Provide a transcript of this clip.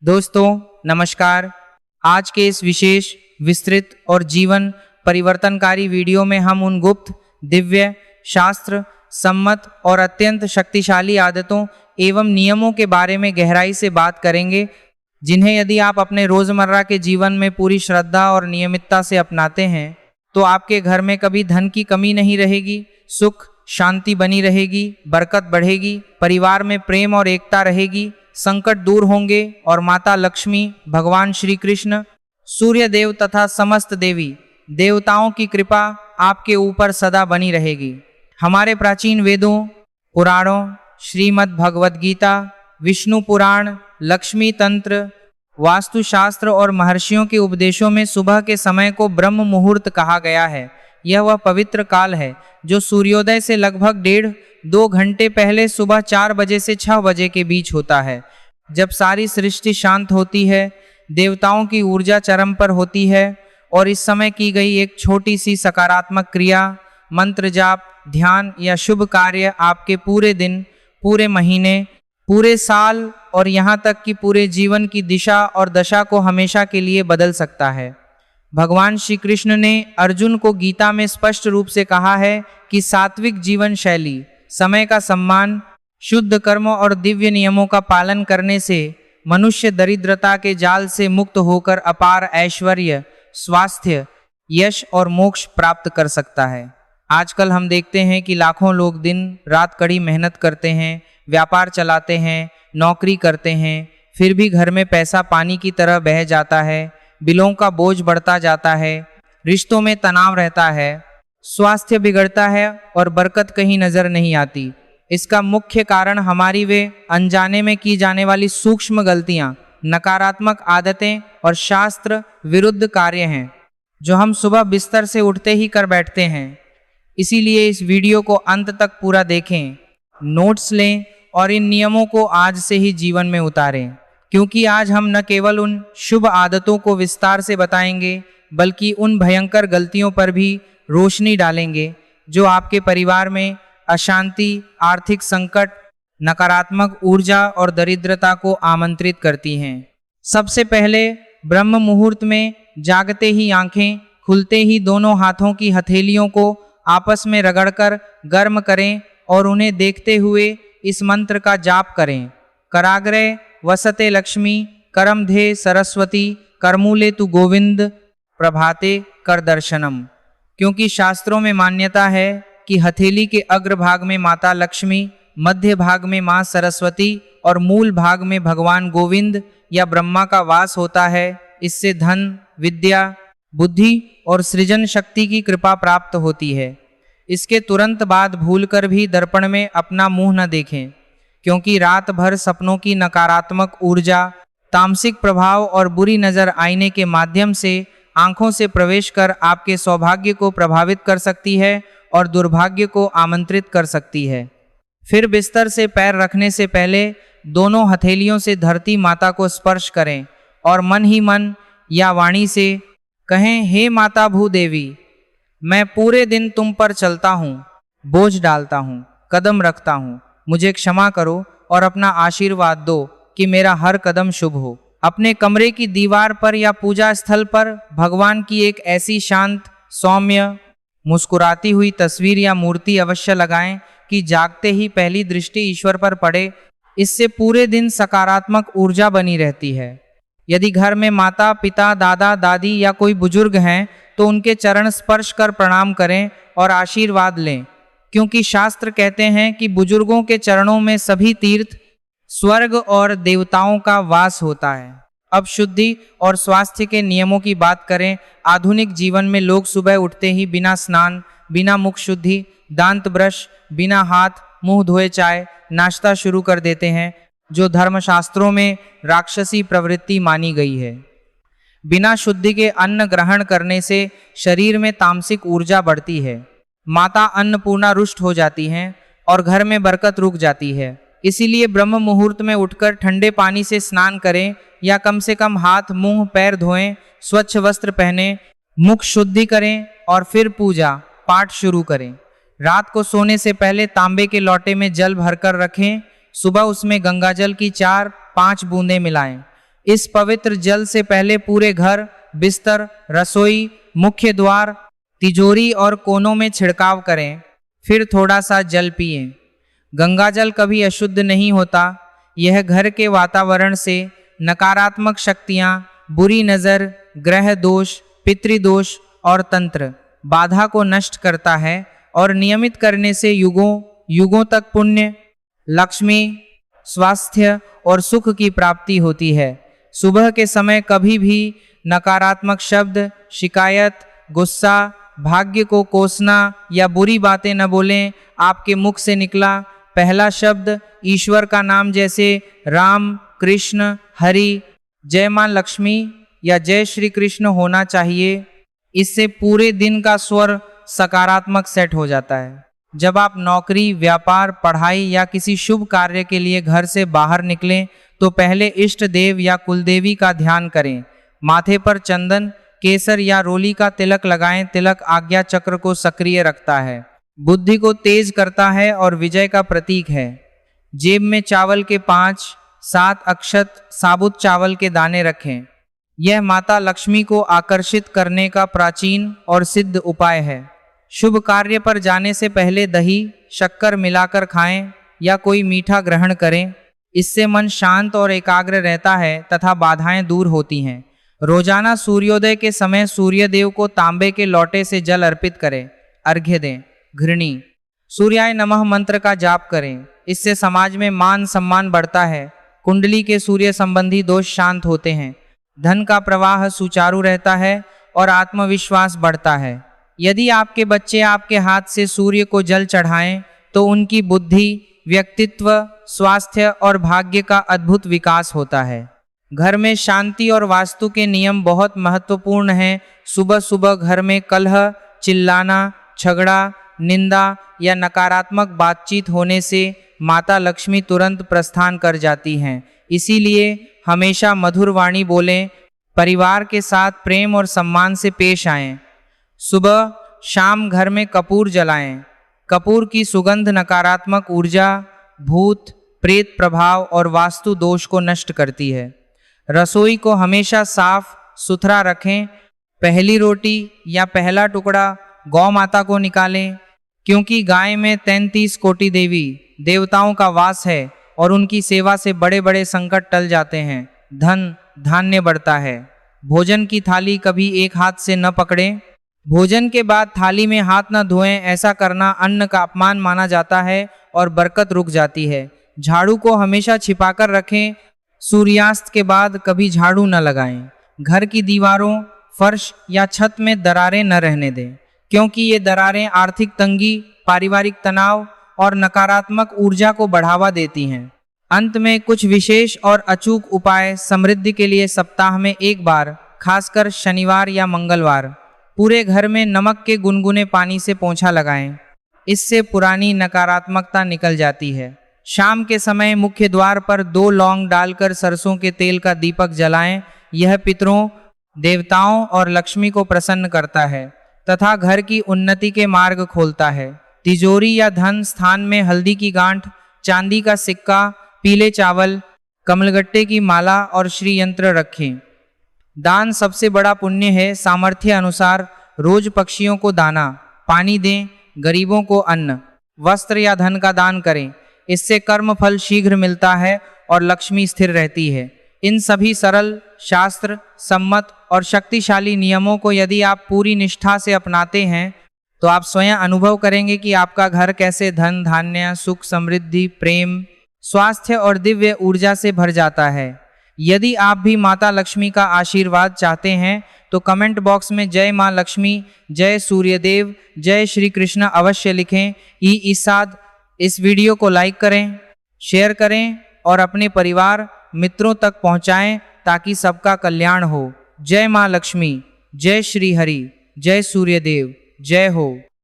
दोस्तों नमस्कार। आज के इस विशेष विस्तृत और जीवन परिवर्तनकारी वीडियो में हम उन गुप्त, दिव्य, शास्त्र सम्मत और अत्यंत शक्तिशाली आदतों एवं नियमों के बारे में गहराई से बात करेंगे, जिन्हें यदि आप अपने रोजमर्रा के जीवन में पूरी श्रद्धा और नियमितता से अपनाते हैं तो आपके घर में कभी धन की कमी नहीं रहेगी, सुख शांति बनी रहेगी, बरकत बढ़ेगी, परिवार में प्रेम और एकता रहेगी, संकट दूर होंगे और माता लक्ष्मी, भगवान श्री कृष्ण, सूर्य देव तथा समस्त देवी देवताओं की कृपा आपके ऊपर सदा बनी रहेगी। हमारे प्राचीन वेदों, पुराणों, श्रीमद् भगवद गीता, विष्णु पुराण, लक्ष्मी तंत्र, वास्तुशास्त्र और महर्षियों के उपदेशों में सुबह के समय को ब्रह्म मुहूर्त कहा गया है। यह वह पवित्र काल है जो सूर्योदय से लगभग 1.5-2 घंटे पहले सुबह 4 बजे से 6 बजे के बीच होता है, जब सारी सृष्टि शांत होती है, देवताओं की ऊर्जा चरम पर होती है और इस समय की गई एक छोटी सी सकारात्मक क्रिया, मंत्र जाप, ध्यान या शुभ कार्य आपके पूरे दिन, पूरे महीने, पूरे साल और यहाँ तक कि पूरे जीवन की दिशा और दशा को हमेशा के लिए बदल सकता है। भगवान श्री कृष्ण ने अर्जुन को गीता में स्पष्ट रूप से कहा है कि सात्विक जीवन शैली, समय का सम्मान, शुद्ध कर्म और दिव्य नियमों का पालन करने से मनुष्य दरिद्रता के जाल से मुक्त होकर अपार ऐश्वर्य, स्वास्थ्य, यश और मोक्ष प्राप्त कर सकता है। आजकल हम देखते हैं कि लाखों लोग दिन रात कड़ी मेहनत करते हैं, व्यापार चलाते हैं, नौकरी करते हैं, फिर भी घर में पैसा पानी की तरह बह जाता है, बिलों का बोझ बढ़ता जाता है, रिश्तों में तनाव रहता है, स्वास्थ्य बिगड़ता है और बरकत कहीं नजर नहीं आती। इसका मुख्य कारण हमारी वे अनजाने में की जाने वाली सूक्ष्म गलतियां, नकारात्मक आदतें और शास्त्र विरुद्ध कार्य हैं, जो हम सुबह बिस्तर से उठते ही कर बैठते हैं। इसीलिए इस वीडियो को अंत तक पूरा देखें, नोट्स लें और इन नियमों को आज से ही जीवन में उतारें, क्योंकि आज हम न केवल उन शुभ आदतों को विस्तार से बताएंगे, बल्कि उन भयंकर गलतियों पर भी रोशनी डालेंगे जो आपके परिवार में अशांति, आर्थिक संकट, नकारात्मक ऊर्जा और दरिद्रता को आमंत्रित करती हैं। सबसे पहले ब्रह्म मुहूर्त में जागते ही आंखें खुलते ही दोनों हाथों की हथेलियों को आपस में रगड़कर गर्म करें और उन्हें देखते हुए इस मंत्र का जाप करें। कराग्रे वसते लक्ष्मी, करमधे सरस्वती, करमूले तु गोविंद, प्रभाते कर दर्शनम। क्योंकि शास्त्रों में मान्यता है कि हथेली के अग्रभाग में माता लक्ष्मी, मध्य भाग में मां सरस्वती और मूल भाग में भगवान गोविंद या ब्रह्मा का वास होता है। इससे धन, विद्या, बुद्धि और सृजन शक्ति की कृपा प्राप्त होती है। इसके तुरंत बाद भूलकर भी दर्पण में अपना मुंह न देखें, क्योंकि रात भर सपनों की नकारात्मक ऊर्जा, तामसिक प्रभाव और बुरी नजर आईने के माध्यम से आंखों से प्रवेश कर आपके सौभाग्य को प्रभावित कर सकती है और दुर्भाग्य को आमंत्रित कर सकती है। फिर बिस्तर से पैर रखने से पहले दोनों हथेलियों से धरती माता को स्पर्श करें और मन ही मन या वाणी से कहें, हे माता भूदेवी, मैं पूरे दिन तुम पर चलता हूँ, बोझ डालता हूँ, कदम रखता हूँ, मुझे क्षमा करो और अपना आशीर्वाद दो कि मेरा हर कदम शुभ हो। अपने कमरे की दीवार पर या पूजा स्थल पर भगवान की एक ऐसी शांत, सौम्य, मुस्कुराती हुई तस्वीर या मूर्ति अवश्य लगाएं कि जागते ही पहली दृष्टि ईश्वर पर पड़े। इससे पूरे दिन सकारात्मक ऊर्जा बनी रहती है। यदि घर में माता, पिता, दादा, दादी या कोई बुजुर्ग हैं तो उनके चरण स्पर्श कर प्रणाम करें और आशीर्वाद लें, क्योंकि शास्त्र कहते हैं कि बुजुर्गों के चरणों में सभी तीर्थ, स्वर्ग और देवताओं का वास होता है। अब शुद्धि और स्वास्थ्य के नियमों की बात करें। आधुनिक जीवन में लोग सुबह उठते ही बिना स्नान, बिना मुख शुद्धि, दांत ब्रश, बिना हाथ मुंह धोए चाय नाश्ता शुरू कर देते हैं, जो धर्मशास्त्रों में राक्षसी प्रवृत्ति मानी गई है। बिना शुद्धि के अन्न ग्रहण करने से शरीर में तामसिक ऊर्जा बढ़ती है, माता अन्नपूर्णा रुष्ट हो जाती हैं और घर में बरकत रुक जाती है। इसीलिए ब्रह्म मुहूर्त में उठकर ठंडे पानी से स्नान करें या कम से कम हाथ, मुंह, पैर धोएं, स्वच्छ वस्त्र पहनें, मुख शुद्धि करें और फिर पूजा पाठ शुरू करें। रात को सोने से पहले तांबे के लोटे में जल भरकर रखें। सुबह उसमें गंगाजल की 4-5 बूंदें मिलाएं। इस पवित्र जल से पहले पूरे घर, बिस्तर, रसोई, मुख्य द्वार, तिजोरी और कोनों में छिड़काव करें। फिर थोड़ा सा जल पिएं। गंगा जल कभी अशुद्ध नहीं होता। यह घर के वातावरण से नकारात्मक शक्तियां, बुरी नज़र, ग्रह दोष, पितृदोष और तंत्र बाधा को नष्ट करता है और नियमित करने से युगों युगों तक पुण्य, लक्ष्मी, स्वास्थ्य और सुख की प्राप्ति होती है। सुबह के समय कभी भी नकारात्मक शब्द, शिकायत, गुस्सा, भाग्य को कोसना या बुरी बातें न बोलें। आपके मुख से निकला पहला शब्द ईश्वर का नाम जैसे राम, कृष्ण, हरि, जय मां लक्ष्मी या जय श्री कृष्ण होना चाहिए। इससे पूरे दिन का स्वर सकारात्मक सेट हो जाता है। जब आप नौकरी, व्यापार, पढ़ाई या किसी शुभ कार्य के लिए घर से बाहर निकलें तो पहले इष्ट देव या कुलदेवी का ध्यान करें। माथे पर चंदन, केसर या रोली का तिलक लगाएं। तिलक आज्ञा चक्र को सक्रिय रखता है, बुद्धि को तेज करता है और विजय का प्रतीक है। जेब में चावल के 5-7 अक्षत साबुत चावल के दाने रखें। यह माता लक्ष्मी को आकर्षित करने का प्राचीन और सिद्ध उपाय है। शुभ कार्य पर जाने से पहले दही, शक्कर मिलाकर खाएं या कोई मीठा ग्रहण करें। इससे मन शांत और एकाग्र रहता है तथा बाधाएं दूर होती हैं। रोजाना सूर्योदय के समय सूर्य देव को तांबे के लोटे से जल अर्पित करें, अर्घ्य दें। घृणी सूर्याय नमः मंत्र का जाप करें। इससे समाज में मान सम्मान बढ़ता है। कुंडली के सूर्य संबंधी दोष शांत होते हैं। धन का प्रवाह सुचारू रहता है और आत्मविश्वास बढ़ता है। यदि आपके बच्चे आपके हाथ से सूर्य को जल चढ़ाएं तो उनकी बुद्धि, व्यक्तित्व, स्वास्थ्य और भाग्य का अद्भुत विकास होता है। घर में शांति और वास्तु के नियम बहुत महत्वपूर्ण हैं। सुबह सुबह घर में कलह, चिल्लाना, झगड़ा, निंदा या नकारात्मक बातचीत होने से माता लक्ष्मी तुरंत प्रस्थान कर जाती हैं। इसीलिए हमेशा मधुर वाणी बोलें, परिवार के साथ प्रेम और सम्मान से पेश आएं। सुबह शाम घर में कपूर जलाएं। कपूर की सुगंध नकारात्मक ऊर्जा, भूत प्रेत प्रभाव और वास्तु दोष को नष्ट करती है। रसोई को हमेशा साफ सुथरा रखें। पहली रोटी या पहला टुकड़ा गौ माता को निकालें, क्योंकि गाय में 33 कोटि देवी देवताओं का वास है और उनकी सेवा से बड़े बड़े संकट टल जाते हैं। धन धान्य बढ़ता है। भोजन की थाली कभी एक हाथ से न पकड़ें। भोजन के बाद थाली में हाथ न धोएं। ऐसा करना अन्न का अपमान माना जाता है और बरकत रुक जाती है। झाड़ू को हमेशा छिपाकर रखें। सूर्यास्त के बाद कभी झाड़ू न लगाएं। घर की दीवारों, फर्श या छत में दरारें न रहने दें, क्योंकि ये दरारें आर्थिक तंगी, पारिवारिक तनाव और नकारात्मक ऊर्जा को बढ़ावा देती हैं। अंत में कुछ विशेष और अचूक उपाय समृद्धि के लिए सप्ताह में एक बार, खासकर शनिवार या मंगलवार, पूरे घर में नमक के गुनगुने पानी से पोंछा लगाएं। इससे पुरानी नकारात्मकता निकल जाती है। शाम के समय मुख्य द्वार पर 2 लौंग डालकर सरसों के तेल का दीपक जलाएं। यह पितरों, देवताओं और लक्ष्मी को प्रसन्न करता है तथा घर की उन्नति के मार्ग खोलता है। तिजोरी या धन स्थान में हल्दी की गांठ, चांदी का सिक्का, पीले चावल, कमलगट्टे की माला और श्री यंत्र रखें। दान सबसे बड़ा पुण्य है। सामर्थ्य अनुसार रोज पक्षियों को दाना पानी दें। गरीबों को अन्न, वस्त्र या धन का दान करें। इससे कर्म फल शीघ्र मिलता है और लक्ष्मी स्थिर रहती है। इन सभी सरल, शास्त्र सम्मत और शक्तिशाली नियमों को यदि आप पूरी निष्ठा से अपनाते हैं तो आप स्वयं अनुभव करेंगे कि आपका घर कैसे धन, धान्य, सुख, समृद्धि, प्रेम, स्वास्थ्य और दिव्य ऊर्जा से भर जाता है। यदि आप भी माता लक्ष्मी का आशीर्वाद चाहते हैं तो कमेंट बॉक्स में जय मां लक्ष्मी, जय सूर्यदेव, जय श्री कृष्ण अवश्य लिखें। इस वीडियो को लाइक करें, शेयर करें और अपने परिवार मित्रों तक पहुंचाएं ताकि सबका कल्याण हो। जय मां लक्ष्मी, जय श्री हरि, जय सूर्यदेव, जय हो।